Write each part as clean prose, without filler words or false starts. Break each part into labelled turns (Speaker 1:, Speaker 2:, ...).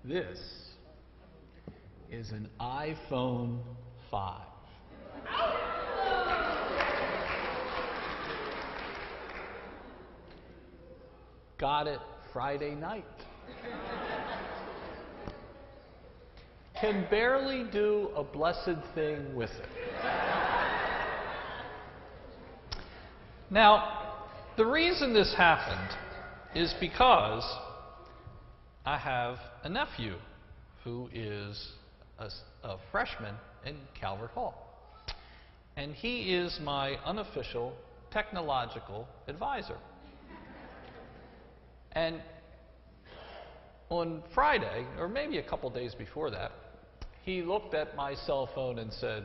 Speaker 1: This is an iPhone 5. Got it Friday night. Can barely do a blessed thing with it. Now, the reason this happened is because I have a nephew who is a freshman in Calvert Hall. And he is my unofficial technological advisor. And on Friday, or maybe a couple days before that, he looked at my cell phone and said,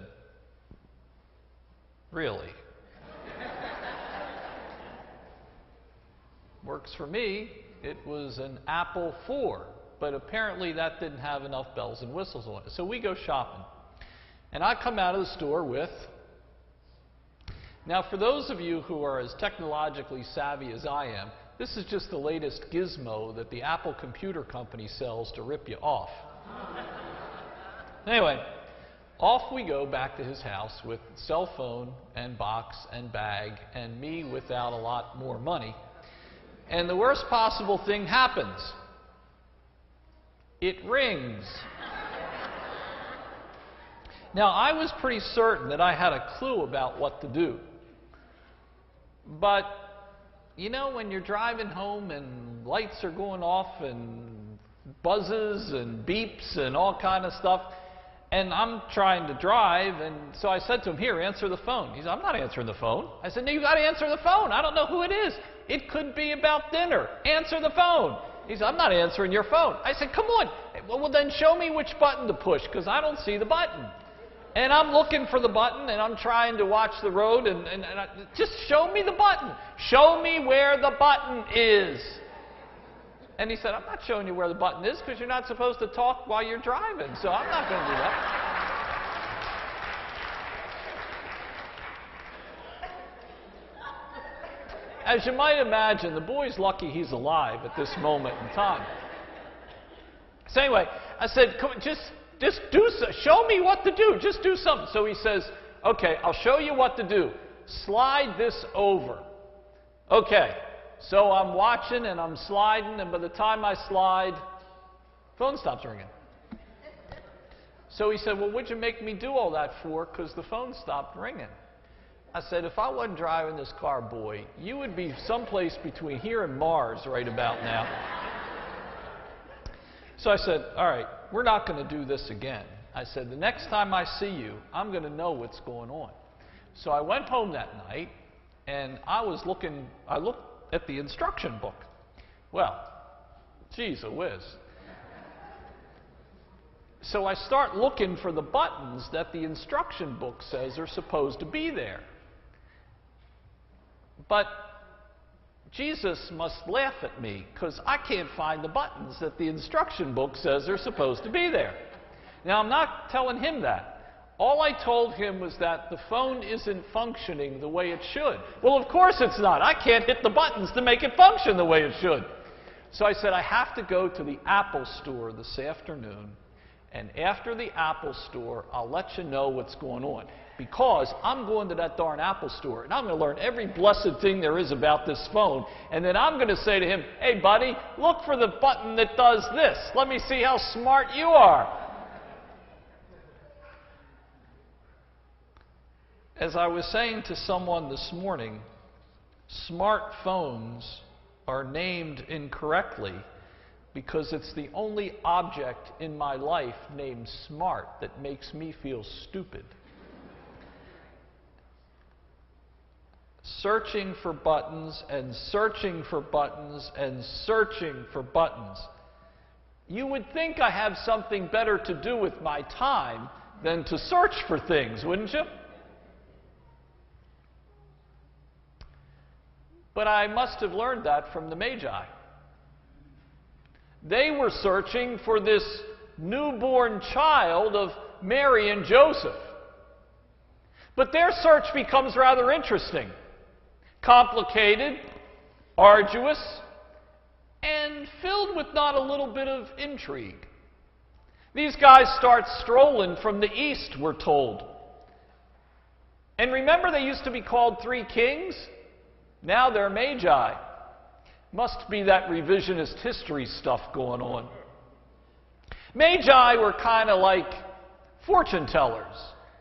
Speaker 1: "Really?" Works for me. It was an Apple 4, but apparently that didn't have enough bells and whistles on it. So we go shopping. And I come out of the store with... Now, for those of you who are as technologically savvy as I am, this is just the latest gizmo that the Apple Computer Company sells to rip you off. Anyway, off we go back to his house with cell phone and box and bag and me without a lot more money. And the worst possible thing happens. It rings. Now, I was pretty certain that I had a clue about what to do. But, you know, when you're driving home and lights are going off and buzzes and beeps and all kind of stuff, and I'm trying to drive, and so I said to him, "Here, answer the phone." He said, "I'm not answering the phone." I said, "No, you got to answer the phone. I don't know who it is. It could be about dinner. Answer the phone." He said, "I'm not answering your phone." I said, "Come on. Well, then show me which button to push, because I don't see the button." And I'm looking for the button, and I'm trying to watch the road, and just show me the button. Show me where the button is. And he said, "I'm not showing you where the button is, because you're not supposed to talk while you're driving, so I'm not going to do that." As you might imagine, the boy's lucky he's alive at this moment in time. So anyway, I said, "Come on, just do so. Show me what to do. Just do something." So he says, "Okay, I'll show you what to do. Slide this over." Okay, so I'm watching and I'm sliding, and by the time I slide, phone stops ringing. So he said, "Well, what'd you make me do all that for? Because the phone stopped ringing." I said, "If I wasn't driving this car, boy, you would be someplace between here and Mars right about now." So I said, "All right, we're not going to do this again." I said, "The next time I see you, I'm going to know what's going on." So I went home that night, and I looked at the instruction book. Well, geez whiz. So I start looking for the buttons that the instruction book says are supposed to be there. But Jesus must laugh at me, because I can't find the buttons that the instruction book says are supposed to be there. Now, I'm not telling him that. All I told him was that the phone isn't functioning the way it should. Well, of course it's not. I can't hit the buttons to make it function the way it should. So I said, I have to go to the Apple store this afternoon, and after the Apple store, I'll let you know what's going on. Because I'm going to that darn Apple store, and I'm going to learn every blessed thing there is about this phone. And then I'm going to say to him, "Hey, buddy, look for the button that does this. Let me see how smart you are." As I was saying to someone this morning, smartphones are named incorrectly because it's the only object in my life named smart that makes me feel stupid. Searching for buttons and searching for buttons and searching for buttons. You would think I have something better to do with my time than to search for things, wouldn't you? But I must have learned that from the Magi. They were searching for this newborn child of Mary and Joseph. But their search becomes rather interesting. Complicated, arduous, and filled with not a little bit of intrigue. These guys start strolling from the east, we're told. And remember, they used to be called three kings? Now they're magi. Must be that revisionist history stuff going on. Magi were kind of like fortune tellers,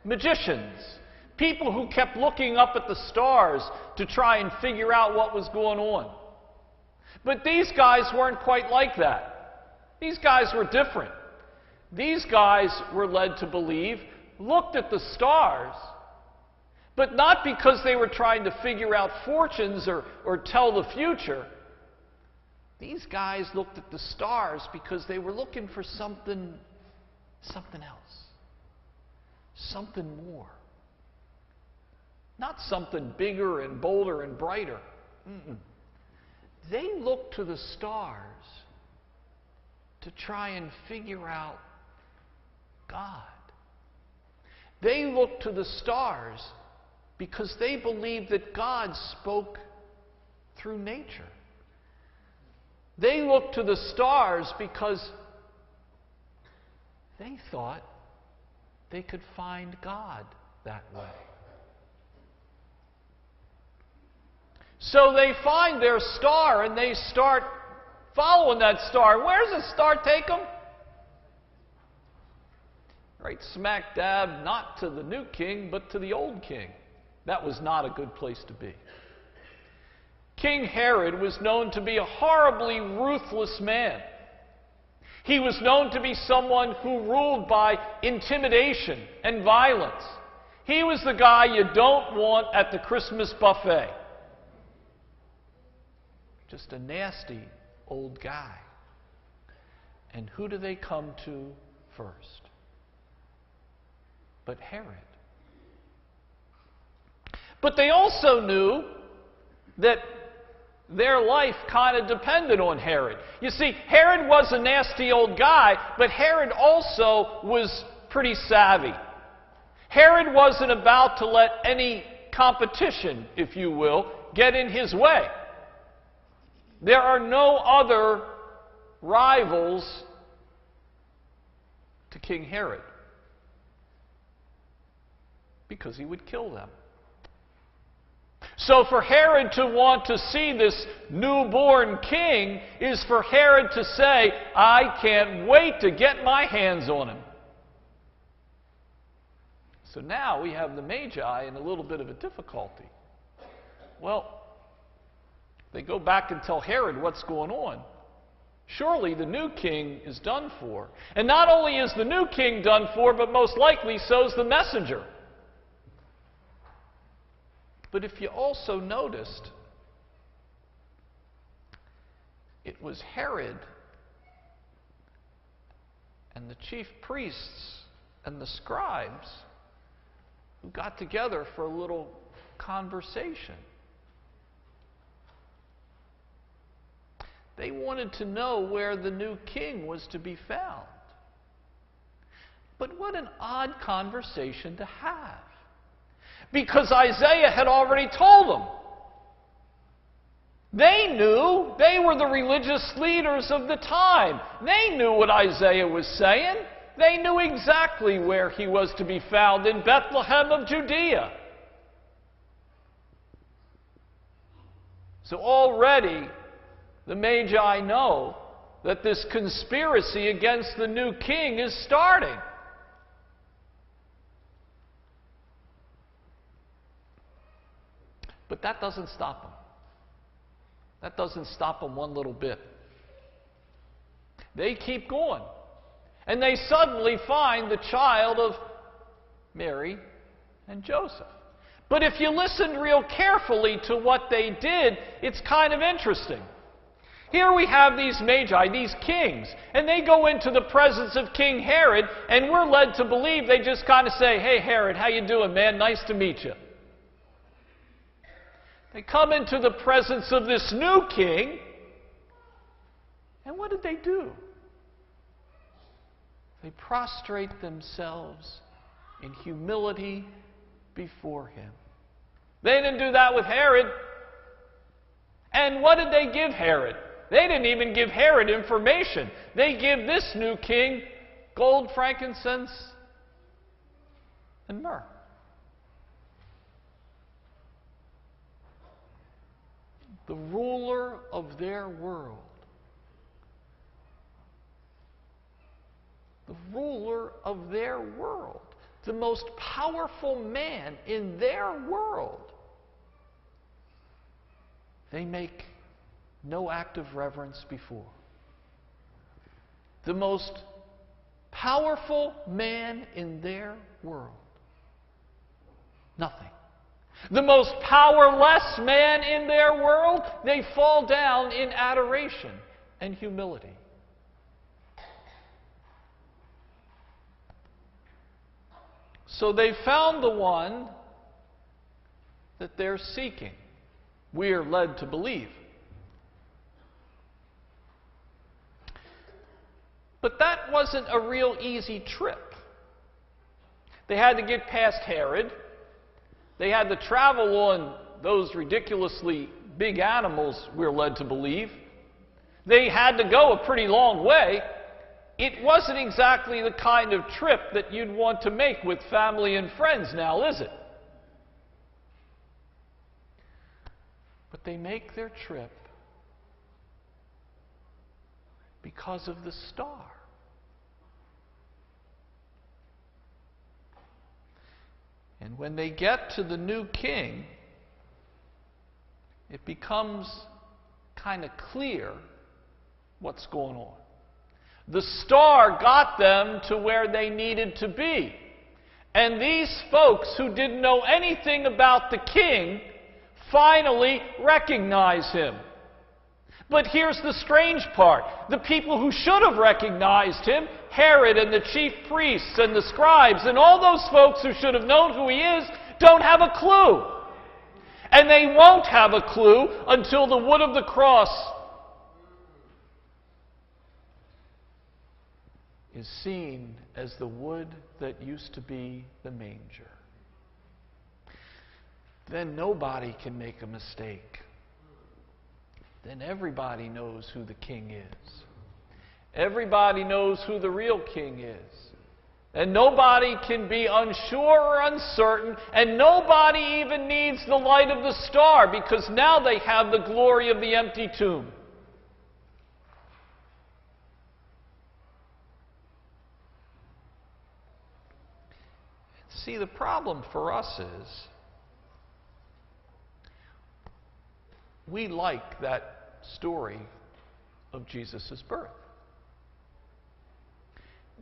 Speaker 1: magicians, people who kept looking up at the stars to try and figure out what was going on. But these guys weren't quite like that. These guys were different. These guys were led to believe, looked at the stars, but not because they were trying to figure out fortunes or tell the future. These guys looked at the stars because they were looking for something else, something more. Not something bigger and bolder and brighter. They looked to the stars to try and figure out God. They looked to the stars because they believed that God spoke through nature. They looked to the stars because they thought they could find God that way. So they find their star and they start following that star. Where does the star take them? Right smack dab, not to the new king, but to the old king. That was not a good place to be. King Herod was known to be a horribly ruthless man. He was known to be someone who ruled by intimidation and violence. He was the guy you don't want at the Christmas buffet. Just a nasty old guy. And who do they come to first? But Herod. But they also knew that their life kind of depended on Herod. You see, Herod was a nasty old guy, but Herod also was pretty savvy. Herod wasn't about to let any competition, if you will, get in his way. There are no other rivals to King Herod, because he would kill them. So for Herod to want to see this newborn king is for Herod to say, I can't wait to get my hands on him. So now we have the Magi in a little bit of a difficulty. Well, they go back and tell Herod what's going on. Surely the new king is done for. And not only is the new king done for, but most likely so is the messenger. But if you also noticed, it was Herod and the chief priests and the scribes who got together for a little conversation. They wanted to know where the new king was to be found. But what an odd conversation to have. Because Isaiah had already told them. They knew. They were the religious leaders of the time. They knew what Isaiah was saying. They knew exactly where he was to be found, in Bethlehem of Judea. So already the Magi know that this conspiracy against the new king is starting. But that doesn't stop them. That doesn't stop them one little bit. They keep going. And they suddenly find the child of Mary and Joseph. But if you listened real carefully to what they did, it's kind of interesting. Here we have these Magi, these kings, and they go into the presence of King Herod, and we're led to believe they just kind of say, hey Herod, how you doing, man? Nice to meet you. They come into the presence of this new king, and what did they do? They prostrate themselves in humility before him. They didn't do that with Herod. And what did they give Herod? They didn't even give Herod information. They give this new king gold, frankincense, and myrrh. The ruler of their world. The ruler of their world. The most powerful man in their world. They make no act of reverence before. The most powerful man in their world. Nothing. The most powerless man in their world, they fall down in adoration and humility. So they found the one that they're seeking. We are led to believe. But that wasn't a real easy trip. They had to get past Herod. They had to travel on those ridiculously big animals, we're led to believe. They had to go a pretty long way. It wasn't exactly the kind of trip that you'd want to make with family and friends now, is it? But they make their trip because of the star. And when they get to the new king, it becomes kind of clear what's going on. The star got them to where they needed to be. And these folks who didn't know anything about the king finally recognize him. But here's the strange part. The people who should have recognized him, Herod and the chief priests and the scribes and all those folks who should have known who he is, don't have a clue. And they won't have a clue until the wood of the cross is seen as the wood that used to be the manger. Then nobody can make a mistake. Then everybody knows who the king is. Everybody knows who the real king is. And nobody can be unsure or uncertain, and nobody even needs the light of the star, because now they have the glory of the empty tomb. See, the problem for us is we like that story of Jesus' birth.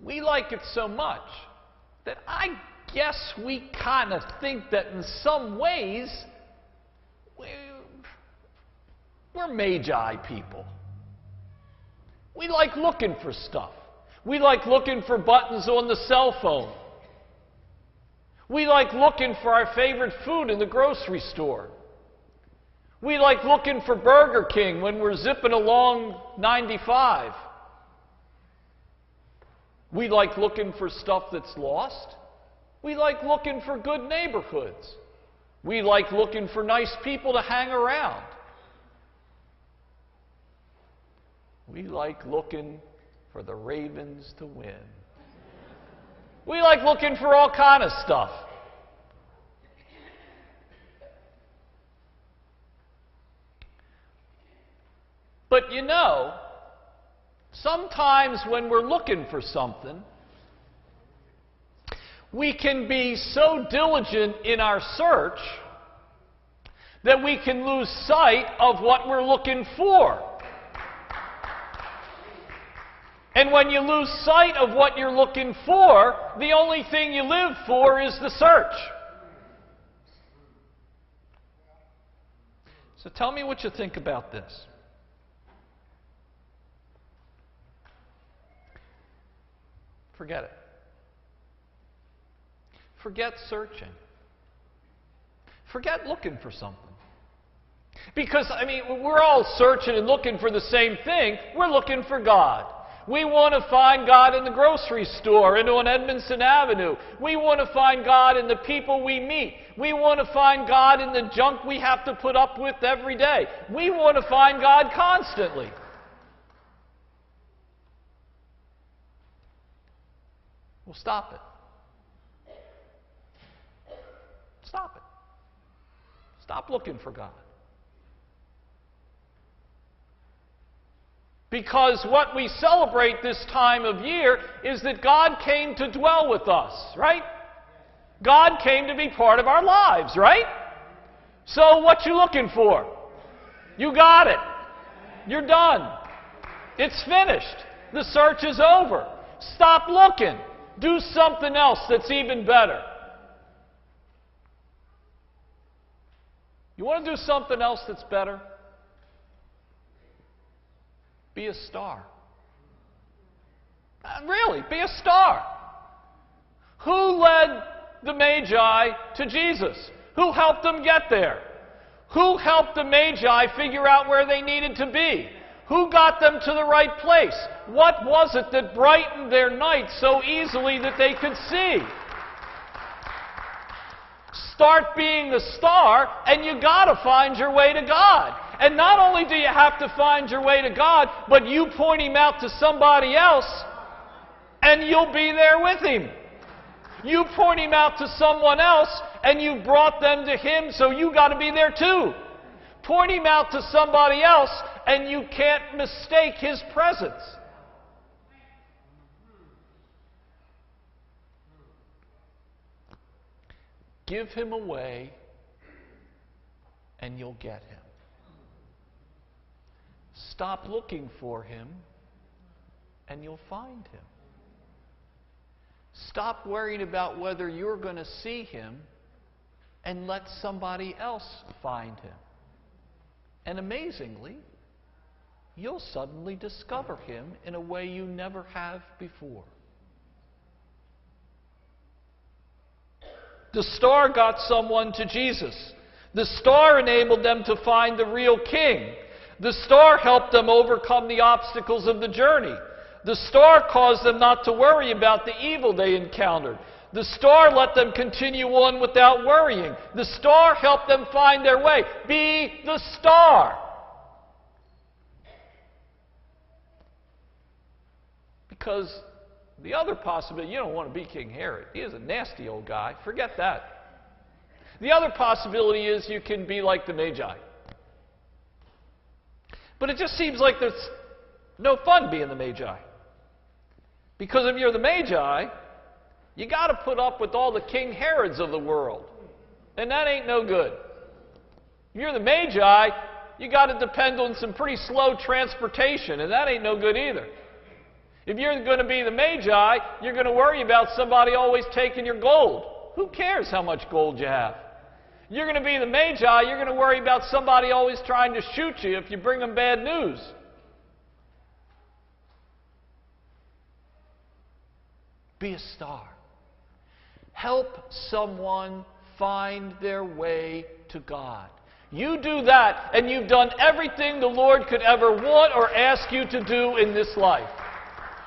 Speaker 1: We like it so much that I guess we kind of think that in some ways we're magi people. We like looking for stuff. We like looking for buttons on the cell phone. We like looking for our favorite food in the grocery store. We like looking for Burger King when we're zipping along 95. We like looking for stuff that's lost. We like looking for good neighborhoods. We like looking for nice people to hang around. We like looking for the Ravens to win. We like looking for all kind of stuff. But you know, sometimes when we're looking for something, we can be so diligent in our search that we can lose sight of what we're looking for. And when you lose sight of what you're looking for, the only thing you live for is the search. So tell me what you think about this. Forget it. Forget searching. Forget looking for something. Because, we're all searching and looking for the same thing. We're looking for God. We want to find God in the grocery store and on Edmondson Avenue. We want to find God in the people we meet. We want to find God in the junk we have to put up with every day. We want to find God constantly. Well, stop it. Stop it. Stop looking for God. Because what we celebrate this time of year is that God came to dwell with us, right? God came to be part of our lives, right? So what you looking for? You got it. You're done. It's finished. The search is over. Stop looking. Do something else that's even better. You want to do something else that's better? Be a star. Really, be a star. Who led the Magi to Jesus? Who helped them get there? Who helped the Magi figure out where they needed to be? Who got them to the right place? What was it that brightened their night so easily that they could see? Start being the star, and you got to find your way to God. And not only do you have to find your way to God, but you point Him out to somebody else, and you'll be there with Him. You point Him out to someone else, and you brought them to Him, so you got to be there too. Point Him out to somebody else, and you can't mistake His presence. Give Him away, and you'll get Him. Stop looking for Him, and you'll find Him. Stop worrying about whether you're going to see Him, and let somebody else find Him. And amazingly, you'll suddenly discover Him in a way you never have before. The star got someone to Jesus. The star enabled them to find the real King. The star helped them overcome the obstacles of the journey. The star caused them not to worry about the evil they encountered. The star let them continue on without worrying. The star helped them find their way. Be the star. Because the other possibility, you don't want to be King Herod. He is a nasty old guy. Forget that. The other possibility is you can be like the Magi. But it just seems like there's no fun being the Magi. Because if you're the Magi, you got to put up with all the King Herods of the world. And that ain't no good. If you're the Magi, you got to depend on some pretty slow transportation, and that ain't no good either. If you're going to be the Magi, you're going to worry about somebody always taking your gold. Who cares how much gold you have? You're going to be the Magi, you're going to worry about somebody always trying to shoot you if you bring them bad news. Be a star. Help someone find their way to God. You do that, and you've done everything the Lord could ever want or ask you to do in this life.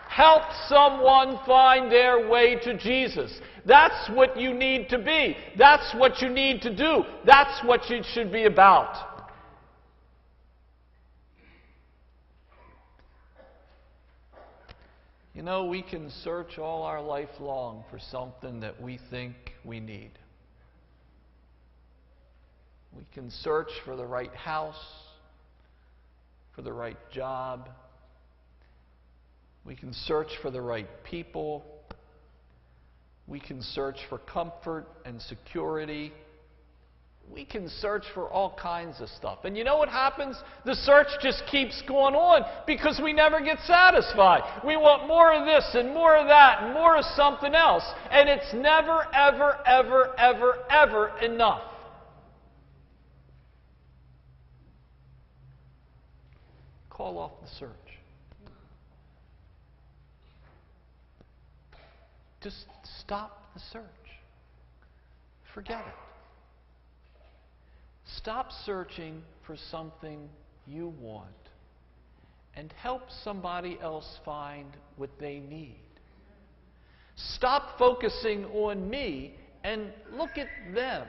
Speaker 1: Help someone find their way to Jesus. That's what you need to be. That's what you need to do. That's what you should be about. You know, we can search all our life long for something that we think we need. We can search for the right house, for the right job. We can search for the right people. We can search for comfort and security. We can search for all kinds of stuff. And you know what happens? The search just keeps going on because we never get satisfied. We want more of this and more of that and more of something else. And it's never, ever, ever, ever, ever enough. Call off the search. Just stop the search. Forget it. Stop searching for something you want and help somebody else find what they need. Stop focusing on me and look at them.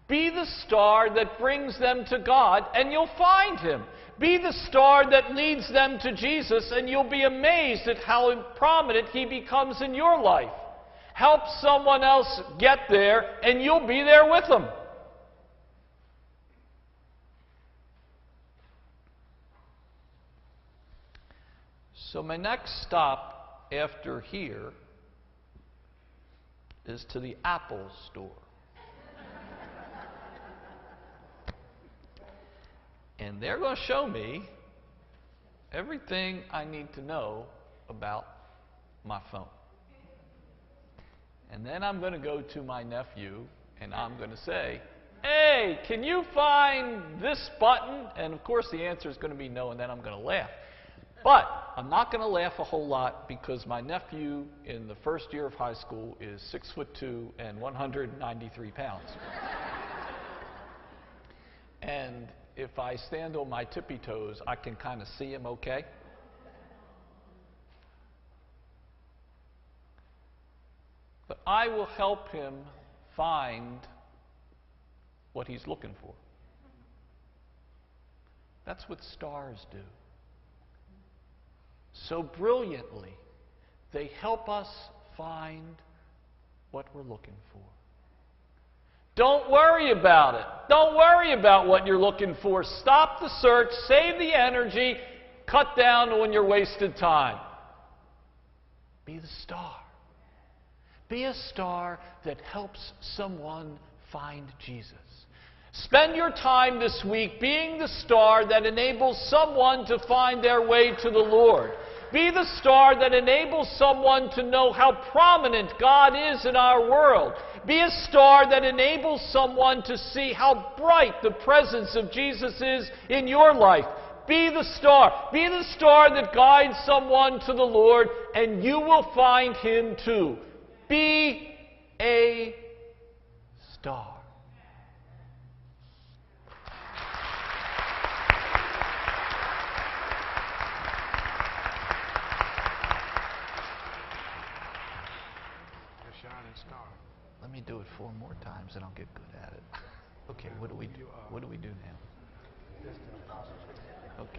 Speaker 1: Be the star that brings them to God, and you'll find Him. Be the star that leads them to Jesus, and you'll be amazed at how prominent he becomes in your life. Help someone else get there, and you'll be there with them. So my next stop after here is to the Apple store. And they're going to show me everything I need to know about my phone. And then I'm going to go to my nephew and I'm going to say, "Hey, can you find this button?" And of course the answer is going to be no, and then I'm going to laugh. But I'm not going to laugh a whole lot because my nephew in the first year of high school is 6'2" and 193 pounds. And if I stand on my tippy toes, I can kind of see him okay. But I will help him find what he's looking for. That's what stars do. So brilliantly, they help us find what we're looking for. Don't worry about it. Don't worry about what you're looking for. Stop the search, save the energy, cut down on your wasted time. Be the star. Be a star that helps someone find Jesus. Spend your time this week being the star that enables someone to find their way to the Lord. Be the star that enables someone to know how prominent God is in our world. Be a star that enables someone to see how bright the presence of Jesus is in your life. Be the star. Be the star that guides someone to the Lord, and you will find Him too. Be a star.
Speaker 2: Shining star.
Speaker 1: Let me do it 4 more times and I'll get good at it. Okay, what do we do? What do we do now? Okay.